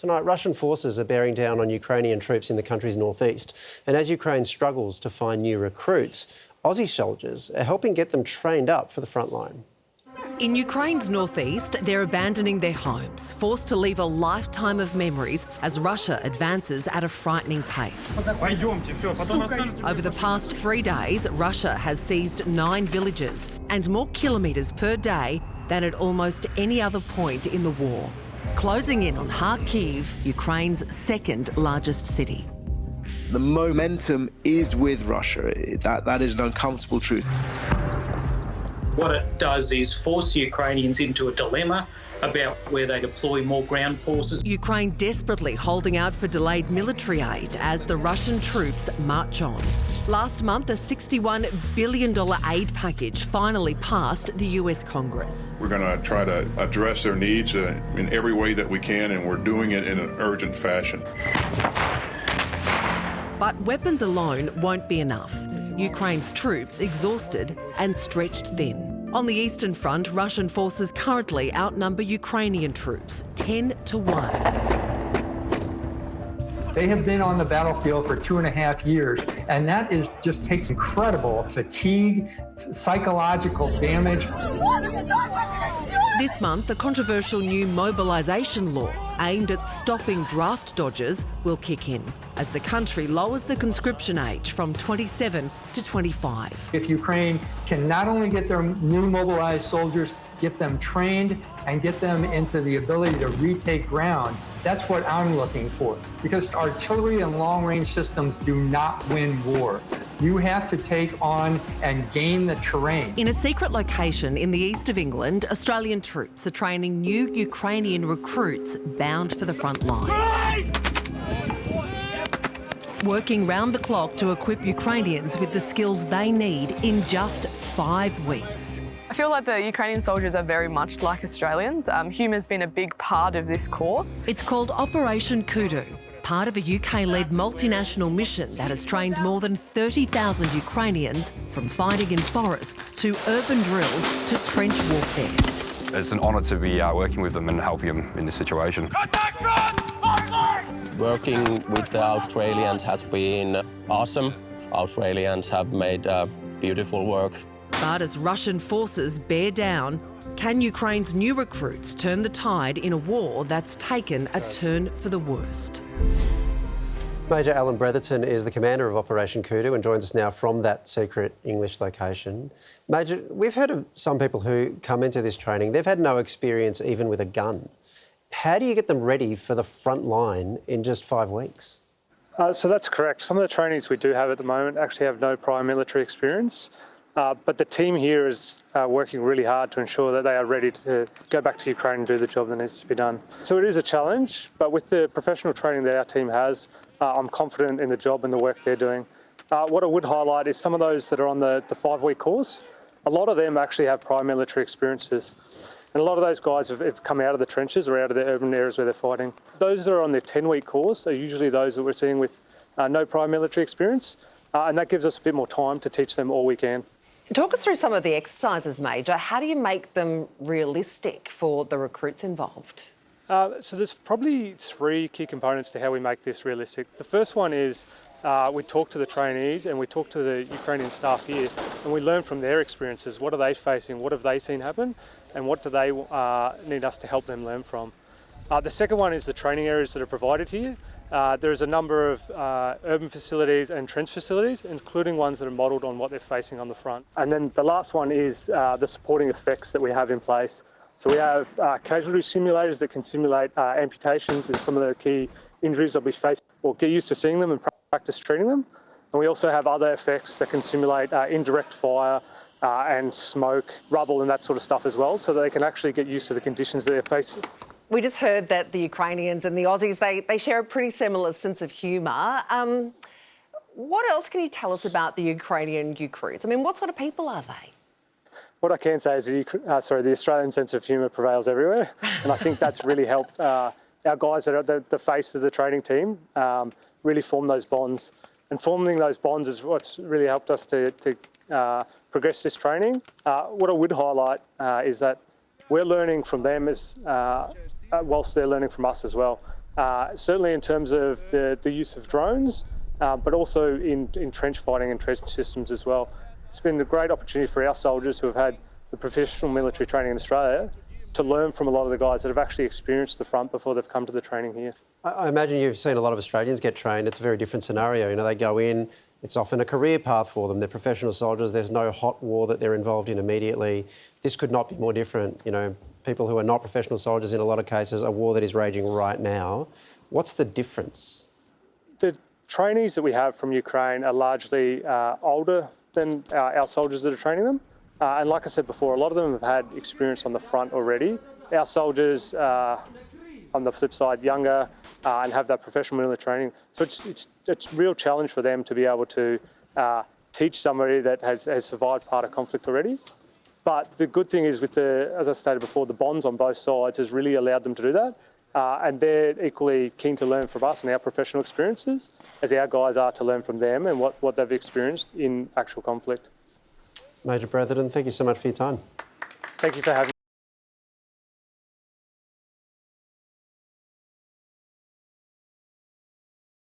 Tonight, Russian forces are bearing down on Ukrainian troops in the country's northeast. And as Ukraine struggles to find new recruits, Aussie soldiers are helping get them trained up for the front line. In Ukraine's northeast, they're abandoning their homes, forced to leave a lifetime of memories as Russia advances at a frightening pace. Over the past 3 days, Russia has seized 9 villages and more kilometres per day than at almost any other point in the war, closing in on Kharkiv, Ukraine's second largest city. The momentum is with Russia. That is an uncomfortable truth. What it does is force the Ukrainians into a dilemma about where they deploy more ground forces. Ukraine desperately holding out for delayed military aid as the Russian troops march on. Last month, a $61 billion aid package finally passed the US Congress. We're going to try to address their needs in every way that we can, and we're doing it in an urgent fashion. But weapons alone won't be enough. Ukraine's troops exhausted and stretched thin. On the Eastern Front, Russian forces currently outnumber Ukrainian troops 10 to 1. They have been on the battlefield for 2.5 years, and that just takes incredible fatigue, psychological damage. This month, a controversial new mobilisation law aimed at stopping draft dodgers will kick in as the country lowers the conscription age from 27 to 25. If Ukraine can not only get their new mobilized soldiers, get them trained and get them into the ability to retake ground, that's what I'm looking for. Because artillery and long-range systems do not win war. You have to take on and gain the terrain. In a secret location in the east of England, Australian troops are training new Ukrainian recruits bound for the front line. Working round the clock to equip Ukrainians with the skills they need in just 5 weeks. I feel like the Ukrainian soldiers are very much like Australians. Humour's been a big part of this course. It's called Operation Kudu, part of a UK-led multinational mission that has trained more than 30,000 Ukrainians from fighting in forests to urban drills to trench warfare. It's an honour to be working with them and helping them in this situation. Working with the Australians has been awesome. Australians have made beautiful work. But as Russian forces bear down, can Ukraine's new recruits turn the tide in a war that's taken a turn for the worst? Major Alan Bretherton is the commander of Operation Kudu and joins us now from that secret English location. Major, we've heard of some people who come into this training, they've had no experience even with a gun. How do you get them ready for the front line in just 5 weeks? So that's correct. Some of the trainings we do have at the moment actually have no prior military experience. But the team here is working really hard to ensure that they are ready to go back to Ukraine and do the job that needs to be done. So it is a challenge, but with the professional training that our team has, I'm confident in the job and the work they're doing. What I would highlight is some of those that are on the 5-week course. A lot of them actually have prior military experiences. And a lot of those guys have come out of the trenches or out of the urban areas where they're fighting. Those that are on the 10-week course are usually those that we're seeing with no prior military experience, and that gives us a bit more time to teach them all weekend. Talk us through some of the exercises, Major. How do you make them realistic for the recruits involved? So there's probably 3 key components to how we make this realistic. The first one is we talk to the trainees and we talk to the Ukrainian staff here and we learn from their experiences. What are they facing? What have they seen happen? And what do they need us to help them learn from? The second one is the training areas that are provided here. There's a number of urban facilities and trench facilities, including ones that are modelled on what they're facing on the front. And then the last one is the supporting effects that we have in place. So we have casualty simulators that can simulate amputations and some of the key injuries that we face, or get used to seeing them and practice treating them. And we also have other effects that can simulate indirect fire and smoke, rubble and that sort of stuff as well, so that they can actually get used to the conditions that they're facing. We just heard that the Ukrainians and the Aussies, they share a pretty similar sense of humour. What else can you tell us about the Ukrainian recruits? I mean, what sort of people are they? What I can say is the Australian sense of humour prevails everywhere, and I think that's really helped our guys that are at the face of the training team really form those bonds. And forming those bonds is what's really helped us to progress this training. What I would highlight is that we're learning from them as whilst they're learning from us as well. certainly in terms of the use of drones, but also in trench fighting and trench systems as well. It's been a great opportunity for our soldiers who have had the professional military training in Australia to learn from a lot of the guys that have actually experienced the front before they've come to the training here. I imagine you've seen a lot of Australians get trained. It's a very different scenario. You know, they go in, it's often a career path for them. They're professional soldiers. There's no hot war that they're involved in immediately. This could not be more different. You know, people who are not professional soldiers, in a lot of cases, a war that is raging right now. What's the difference? The trainees that we have from Ukraine are largely older than our soldiers that are training them. And like I said before, a lot of them have had experience on the front already. Our soldiers, on the flip side, younger and have that professional military training. So it's a real challenge for them to be able to teach somebody that has survived part of conflict already. But the good thing is with as I stated before, the bonds on both sides has really allowed them to do that. And they're equally keen to learn from us and our professional experiences as our guys are to learn from them and what they've experienced in actual conflict. Major Bretherton, thank you so much for your time. Thank you for having me.